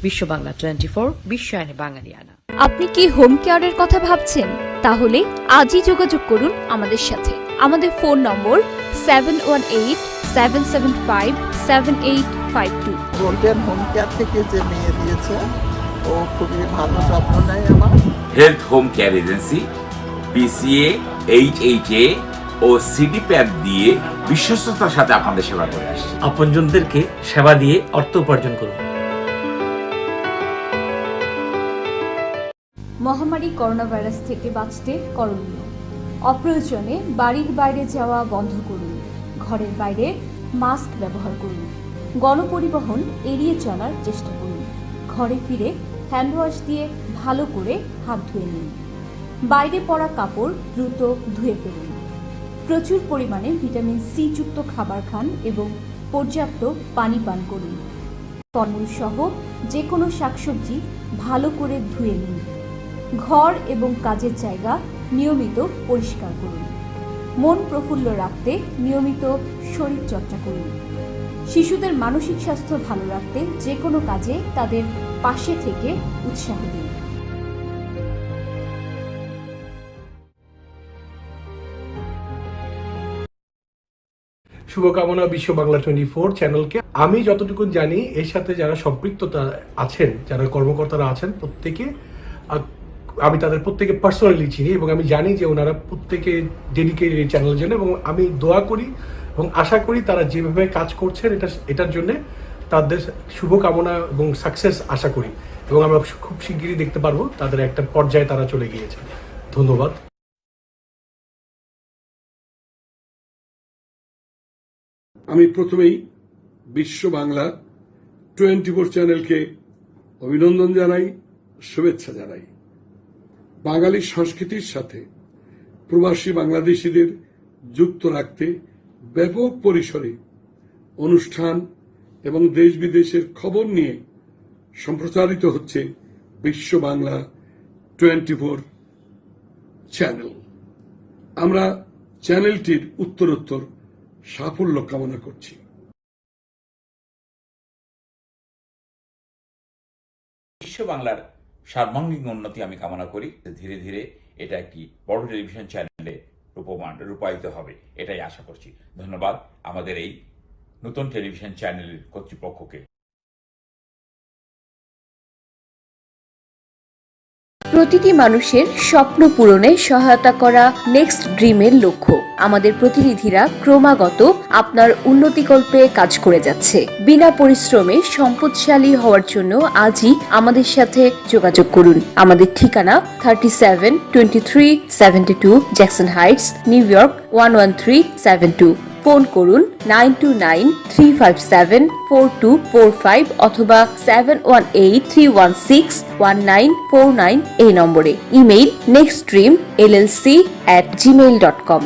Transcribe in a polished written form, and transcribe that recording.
বিশ্ব বাংলা 24 বিশ্বায়নে বাঙালিয়ানা। আপনি কি হোম কেয়ারের কথা ভাবছেন? তাহলে আজই যোগাযোগ করুন আমাদের সাথে। আমাদের ফোন নম্বর 7187757852। গোল্ডেন হোম কেয়ার থেকে যে মেয়ে দিয়েছে ও খুবই ভালো যত্ন নেয় আমার। Health home care agency PCA, HHA ও CDPAP দিয়ে বিশ্বস্ততার সাথে আপনাদের সেবা করে আসছে। আপনজনদেরকে সেবা দিয়ে অর্থ উপার্জন করুন। মহামারী করোনা ভাইরাস থেকে বাঁচতে করণীয়: অপ্রয়োজনে বাড়ির বাইরে যাওয়া বন্ধ করুন। ঘরের বাইরে মাস্ক ব্যবহার করুন। গণপরিবহন এড়িয়ে চলার চেষ্টা করুন। ঘরে ফিরে হ্যান্ড ওয়াশ দিয়ে ভালো করে হাত ধুয়ে নিন। বাইরে পরা কাপড় দ্রুত ধুয়ে ফেলুন। প্রচুর পরিমাণে ভিটামিন সি যুক্ত খাবার খান এবং পর্যাপ্ত পানি পান করুন। ফলমূল সহ যে কোনো শাকসবজি ভালো করে ধুয়ে নিন। ঘর এবং কাজের জায়গা নিয়মিত পরিষ্কার করুন। মন প্রফুল্ল রাখতে নিয়মিত শরীর চর্চা করুন। শিশুদের মানসিক স্বাস্থ্য ভালো রাখতে যে কোনো কাজে তাদের পাশে থেকে উৎসাহ দিন। শুভকামনা বিশ্ব বাংলা 24 চ্যানেলকে। আমি যতটুকু জানি এর সাথে যারা সম্পৃক্ততা আছেন, যারা কর্মকর্তারা আছেন, প্রত্যেকে আমি তাদের প্রত্যেকে পার্সোনালি চিনি এবং আমি জানি যে ওনারা প্রত্যেকে ডেডিকেটেড এই চ্যানেলের জন্য, এবং আমি দোয়া করি এবং আশা করি তারা যেভাবে কাজ করছেন এটার জন্য তাদের শুভকামনা এবং সাকসেস আশা করি, এবং আমরা খুব শিগগিরই দেখতে পারবো তাদের একটা পর্যায়ে তারা চলে গিয়েছে। ধন্যবাদ। আমি প্রথমেই বিশ্ব বাংলা 24 চ্যানেলকে অভিনন্দন জানাই, শুভেচ্ছা জানাই। বাঙালি সংস্কৃতির সাথে প্রবাসী বাংলাদেশিদের যুক্ত রাখতে ব্যাপক পরিসরে অনুষ্ঠান এবং দেশ বিদেশের খবর নিয়ে সম্প্রচারিত হচ্ছে বিশ্ব বাংলা 24 চ্যানেল। আমরা চ্যানেলটির উত্তরোত্তর সাফল্য কামনা করছি। বিশ্ব বাংলার সার্বাঙ্গীন উন্নতি আমি কামনা করি। ধীরে ধীরে এটা একটি বড় টেলিভিশন চ্যানেলে রূপায়িত হবে, এটাই আশা করছি। ধন্যবাদ আমাদের এই নতুন টেলিভিশন চ্যানেলের কর্তৃপক্ষকে। প্রতিটি মানুষের স্বপ্ন পূরণে সহায়তা করা নেক্সট ড্রিমের লক্ষ্য। আমাদের প্রতিনিধিরা ক্রমাগত আপনার উন্নতিকল্পে কাজ করে যাচ্ছে। বিনা পরিশ্রমে সম্পদশালী হওয়ার জন্য আজই আমাদের সাথে যোগাযোগ করুন। আমাদের ঠিকানা 372372 Jackson Heights, new York 11372। Phone করুন 9293574245 অথবা 7183161949 এই নম্বরে। Email nextdreamllc@gmail.com।